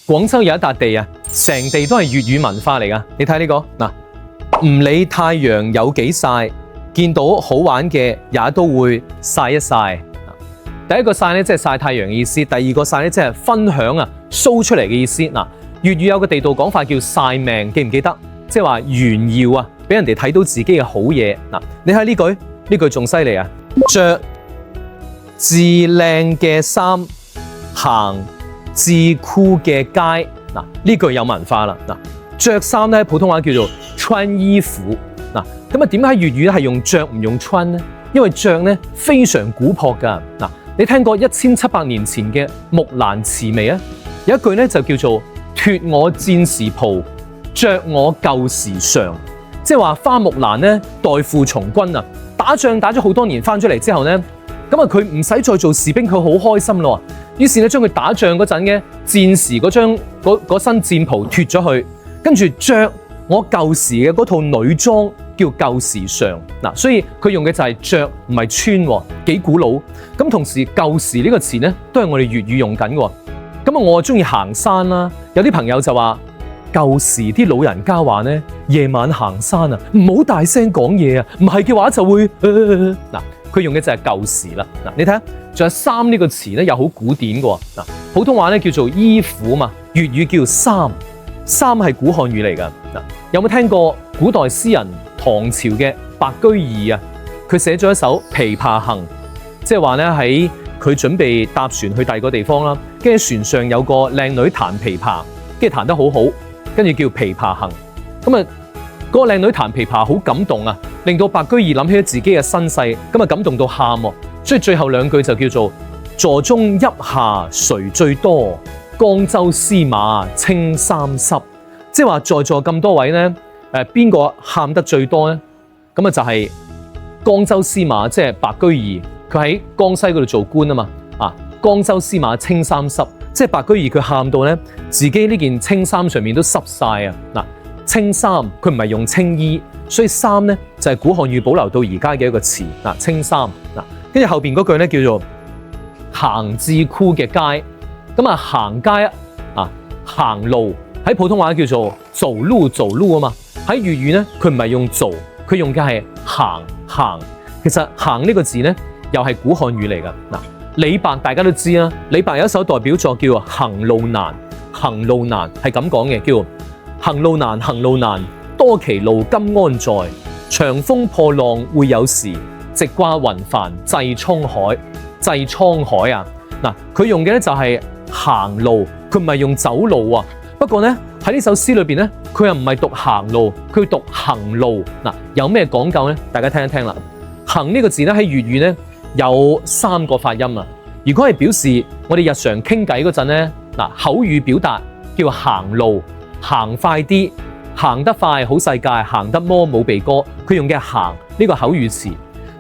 廣州有一笪地啊，成地都係粵語文化嚟噶。你睇呢個嗱，唔理太陽有幾曬，見到好玩嘅也都會曬一曬。第一個曬咧，即係曬太陽嘅意思；第二個曬咧，即係分享啊，show出嚟嘅意思。嗱，粵語有個地道講法叫曬命，記唔記得？即係話炫耀啊，俾人哋睇到自己嘅好嘢。嗱，你睇呢句仲犀利啊！着至靚嘅衫，行至酷嘅街。嗱，呢句有文化啦。嗱，着衫咧，普通話叫做穿衣服。嗱，咁啊，點解粵語係用着唔用穿呢？因為着咧非常古樸噶。嗱，你聽過1700年前嘅木蘭辭未啊？有一句咧就叫做脫我戰時袍，着我舊時裳。即係話花木蘭咧代父從軍啊，打仗打咗好多年，翻出嚟之後咧，咁啊佢唔使再做士兵，佢好開心咯。於是咧將佢打仗嗰陣嘅戰時嗰身戰袍脫咗去，跟住着我舊時嘅嗰套女裝叫舊時裳。嗱，所以佢用嘅就係着，唔係穿，幾古老。咁同時舊時呢個詞咧都係我哋粵語用緊嘅。咁啊，我中意行山啦，有啲朋友就話舊時啲老人家話咧，夜晚行山啊，唔好大聲講嘢啊，唔係嘅話就會嗱，佢用嘅就係舊時啦。嗱，你睇下，仲有衫呢個詞咧又好古典嘅。嗱，普通話咧叫做衣服嘛，粵語叫衫，衫係古漢語嚟噶。嗱，有冇聽過古代詩人唐朝嘅白居易啊？佢寫咗一首《琵琶行》，即係話咧喺佢準備搭船去第二個地方啦，跟住船上有個靚女彈琵琶，跟住彈得好好，跟住叫《琵琶行》。咁啊，嗰個靚女彈琵琶好感動啊，令到白居易諗起自己嘅身世，咁啊感動到喊喎。所以最後兩句就叫做座中泣下誰最多，江州司馬青衫濕。即係話在座咁多位咧，邊個喊得最多咧？咁啊就係江州司馬，即係白居易。佢喺江西嗰度做官啊嘛，江州司馬青衫濕，即係白居易佢喊到咧，自己呢件青衫上面都濕晒啊！嗱，青衫佢唔係用青衣，所以衫咧就係古漢語保留到而家嘅一個詞。嗱，青衫嗱，跟住後邊嗰句咧叫做行至酷嘅街，咁啊行街啊行路喺普通話叫做走路啊嘛，喺粵語咧佢唔係用走，佢用嘅係行。其實行呢個字咧，又係古漢語嚟噶。嗱，李白大家都知啦，李白有一首代表作叫做《行路難》，行路難係咁講嘅，叫行路難，行路難，多歧路今安在？長風破浪會有時，直掛雲帆濟滄海。濟滄海啊！嗱，佢用嘅咧就係行路，佢唔係用走路啊。不過咧喺呢首詩裏邊咧，佢又唔係讀行路，佢讀行路。嗱，有咩講究咧？大家聽一聽啦。行呢個字咧喺粵語咧有3個發音啊。如果係表示我哋日常傾偈嗰陣咧，嗱，口語表達叫行路，行快啲，行得快好世界，行得摩冇鼻哥。佢用嘅行呢個口語詞。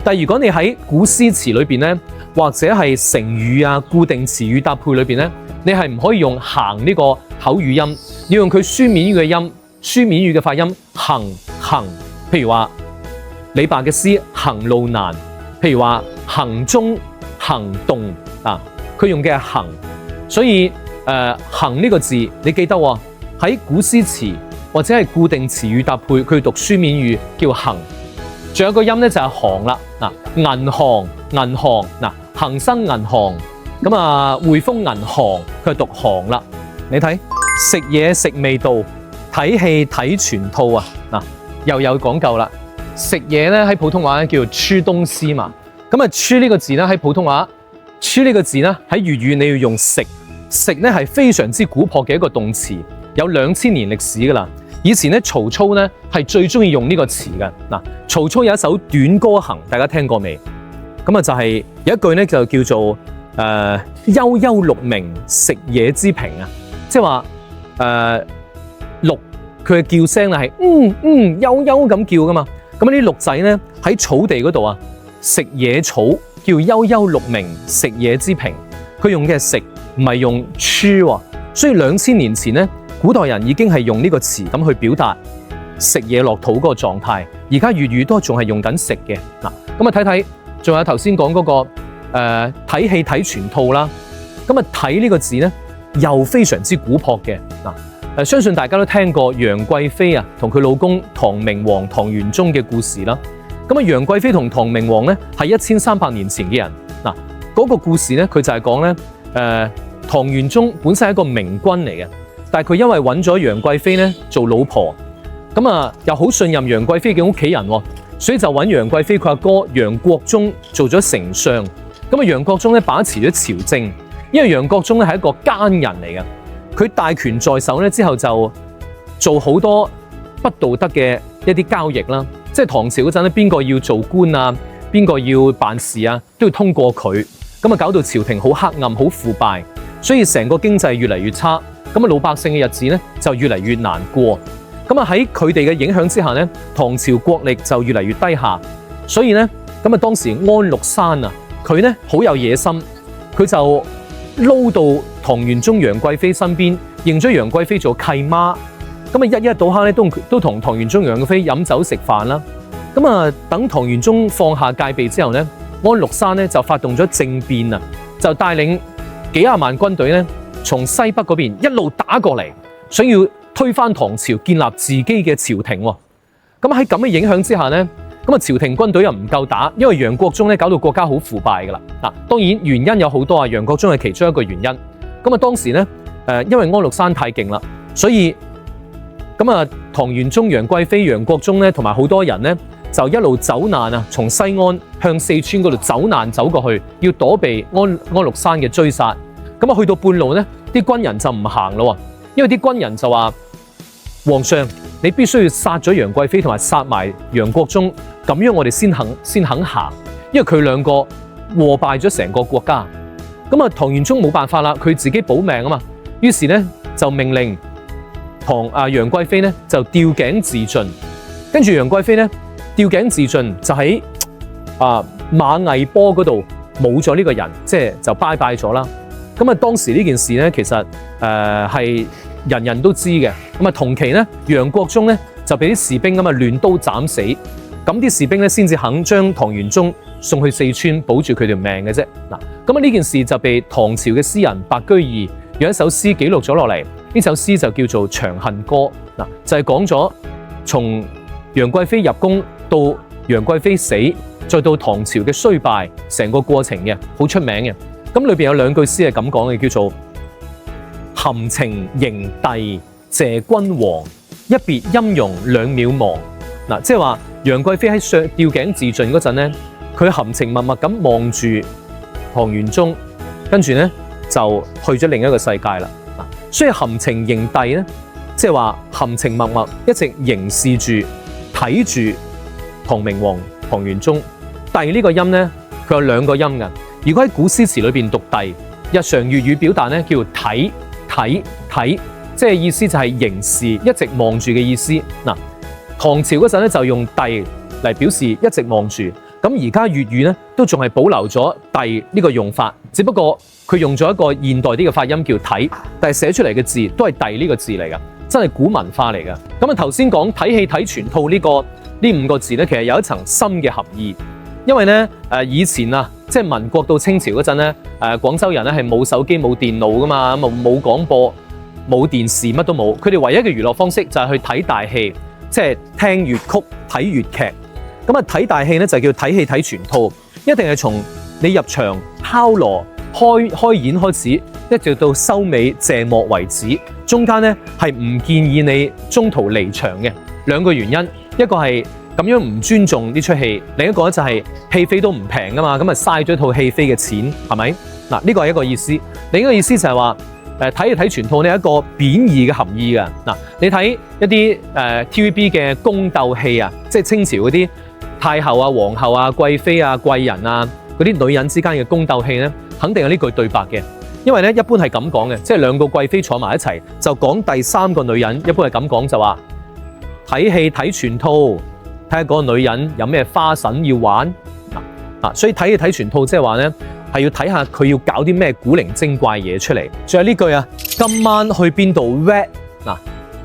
但係如果你喺古詩詞裏邊咧，或者係成語啊、固定詞語搭配裏邊咧，你係唔可以用行呢個口語音，要用佢書面語嘅音，書面語嘅發音行。譬如話李白嘅詩行路難，譬如話行中行動啊，佢用嘅係行。所以行呢個字你記得喎，喺古詩詞或者係固定詞語搭配，佢讀書面語叫行。仲有一個音咧就係行啦。嗱，銀行嗱，恒生銀行咁啊，匯豐銀行佢係讀行啦。你睇食嘢食味道，睇戲睇全套啊。嗱，又有講究啦。食嘢咧喺普通話咧叫做吃東西嘛。咁啊，吃呢個字咧喺普通話，吃呢個字咧喺粵語你要用食。食咧係非常之古樸嘅一個動詞，有2000年歷史噶啦。以前咧曹操咧係最中意用呢個詞嘅。嗱，曹操有一首短歌行，大家聽過未？咁啊就係有一句咧就叫做悠悠鹿鳴食野之蘋啊，即係話鹿佢嘅叫聲咧係悠悠咁叫噶嘛。咁啲鹿仔咧喺草地嗰度啊食野草，叫悠悠鹿鳴食野之蘋。佢用嘅係食，唔係用吃喎。所以2000年前咧，古代人已經係用呢個詞咁去表達食嘢落肚嗰個狀態。而家粵語都仲係用緊食嘅。嗱，咁啊睇睇，仲有頭先講嗰個睇戲睇全套啦。咁啊睇呢個字咧，又非常之古樸嘅嗱。相信大家都聽過楊貴妃啊同佢老公唐明皇唐玄宗嘅故事啦。咁啊，楊貴妃同唐明皇咧係1300年前嘅人嗱。嗰個故事咧，佢就係講咧，唐玄宗本身係一個明君嚟嘅，但係佢因為揾咗楊貴妃咧做老婆，咁啊又好信任楊貴妃嘅屋企人，所以就揾楊貴妃佢阿哥楊國忠做咗丞相。咁啊，楊國忠咧把持咗朝政，因為楊國忠咧係一個奸人嚟嘅，佢大權在手咧之後就做好多不道德嘅一啲交易啦。即係唐朝嗰陣咧，邊個要做官啊，邊個要辦事啊，都要通過佢。咁啊，搞到朝廷好黑暗、好腐敗，所以成個經濟越嚟越差。咁啊，老百姓嘅日子咧就越嚟越難過。咁啊，喺佢哋嘅影響之下咧，唐朝國力就越嚟越低下。所以咧，咁啊，當時安祿山啊，佢咧好有野心，佢就撈到唐玄宗楊貴妃身邊，認咗楊貴妃做契媽。咁啊，一到黑咧都同唐玄宗楊貴妃飲酒食飯啦。咁啊，等唐玄宗放下戒備之後咧，安祿山咧就發動咗政變啊，就帶領幾廿萬軍隊咧從西北嗰邊一路打過嚟，想要推翻唐朝，建立自己嘅朝廷。咁喺咁嘅影響之下咧，咁啊朝廷軍隊又唔夠打，因為楊國忠咧搞到國家好腐敗噶啦。嗱，當然原因有好多啊，楊國忠係其中一個原因。咁啊當時咧因為安祿山太勁啦，所以咁啊唐玄宗楊貴妃楊國忠咧同埋好多人咧就一路走難啊，從西安向四川嗰度走難走過去，要躲避安祿山嘅追殺。咁啊去到半路咧，啲軍人就唔行咯，因為啲軍人就話：皇上，你必須要殺咗楊貴妃同埋殺埋楊國忠，咁樣我哋先肯行，因為佢兩個禍敗咗成個國家。咁啊唐玄宗冇辦法啦，佢自己保命啊嘛，於是咧就命令楊貴妃咧就吊頸自盡，跟住楊貴妃咧吊頸自盡就喺馬嵬坡嗰度冇咗呢個人，即係就拜拜咗啦。咁啊當時呢件事咧其實係人人都知嘅。咁啊同期咧楊國忠咧就俾啲士兵咁啊亂刀斬死，咁啲士兵咧先至肯將唐玄宗送去四川保住佢條命嘅啫。嗱，咁啊呢件事就被唐朝嘅詩人白居易有一首詩記錄咗落嚟，呢首詩就叫做《長恨歌》。嗱，就係講咗從楊貴妃入宮到楊貴妃死，再到唐朝嘅衰敗，成個過程嘅，好出名嘅。咁裏邊有兩句詩係咁講嘅，叫做含情迎帝謝君王，一別音容兩渺茫。嗱，即係話楊貴妃喺吊頸自盡嗰陣咧，佢含情脈脈咁望住唐玄宗，跟住咧就去咗另一個世界啦。所以含情迎帝咧，即係話含情脈脈一直凝視住睇住唐明皇唐玄宗。帝呢個音咧，佢有兩個音嘅。如果喺古詩詞裏邊讀帝，日常粵語表達咧叫睇，即係意思就係凝視，一直望住嘅意思。嗱，唐朝嗰陣咧就用帝嚟表示一直望住。咁而家粵語咧都仲係保留咗帝呢個用法，只不過佢用咗一個現代啲嘅發音叫睇，但係寫出嚟嘅字都係帝呢個字嚟㗎，真係古文化嚟㗎。咁啊頭先講睇戲睇全套呢5個字咧，其實有一層深嘅含義。因為咧以前啊，即係民國到清朝嗰陣咧，廣州人咧係冇手機冇電腦㗎嘛，冇廣播冇電視乜都冇，佢哋唯一嘅娛樂方式就係去睇大戲，即係聽粵曲睇粵劇。咁啊睇大戲咧就叫睇戲睇全套，一定係從你入場敲鑼開演開始，一直到收尾謝幕為止，中間咧係唔建議你中途離場嘅。兩個原因，一個係咁樣唔尊重呢出戲，另一個咧就係戲飛都唔平噶嘛，咁啊嘥咗套戲飛嘅錢，係咪？嗱，呢個係一個意思。另一個意思就係話睇戲睇全套呢一個貶義嘅含義㗎。嗱，你睇一啲TVB 嘅宮鬥戲啊，即係清朝嗰啲太后啊、皇后啊、貴妃啊、貴人啊嗰啲女人之間嘅宮鬥戲咧，肯定有呢句對白嘅。因為咧一般係咁講嘅，即係兩個貴妃坐埋一齊，就講第三個女人，一般係咁講就話睇戲睇全套。睇下嗰個女人有咩花臣要玩所以睇戲睇全套，即係話咧係要睇下佢要搞啲咩古靈精怪嘢出嚟。仲有呢句啊，今晚去邊度 Red 嗱？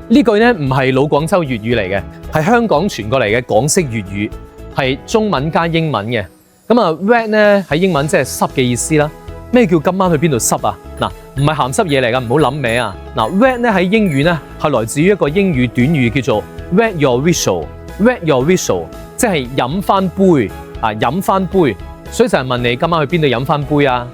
呢句咧唔係老廣州粵語嚟嘅，係香港傳過嚟嘅港式粵語，係中文加英文嘅。咁啊 Red 咧喺英文即係濕嘅意思啦咩叫今晚去邊度濕啊？嗱，唔係鹹濕嘢嚟噶，唔好諗歪啊！嗱 ，wet 咧喺英語咧係來自於一個英語短語叫做 wet your whistle，wet your whistle， 即係飲翻杯啊，飲翻杯，所以就係問你今晚去邊度飲翻杯啊？